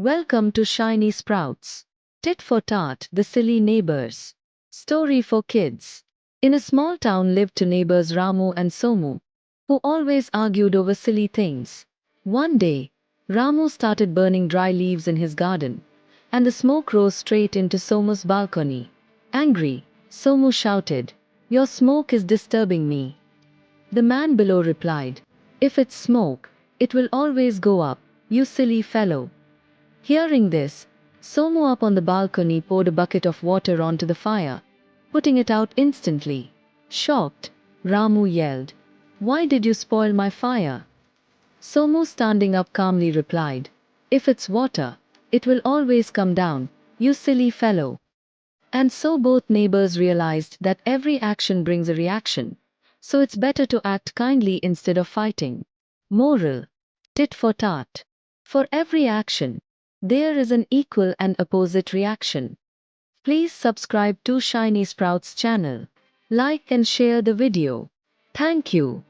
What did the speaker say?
Welcome to Shiny Sprouts. Tit for tat, the silly neighbors. Story for kids. In a small town lived two neighbors Ramu and Somu, who always argued over silly things. One day, Ramu started burning dry leaves in his garden, and the smoke rose straight into Somu's balcony. Angry, Somu shouted, "Your smoke is disturbing me." The man below replied, "If it's smoke, it will always go up, you silly fellow." Hearing this, Somu up on the balcony poured a bucket of water onto the fire, putting it out instantly. Shocked, Ramu yelled, "Why did you spoil my fire?" Somu, standing up calmly, replied, "If it's water, it will always come down, you silly fellow." And so both neighbors realized that every action brings a reaction, so it's better to act kindly instead of fighting. Moral: tit for tat. For every action, there is an equal and opposite reaction. Please subscribe to Shiny Sprouts channel. Like and share the video. Thank you.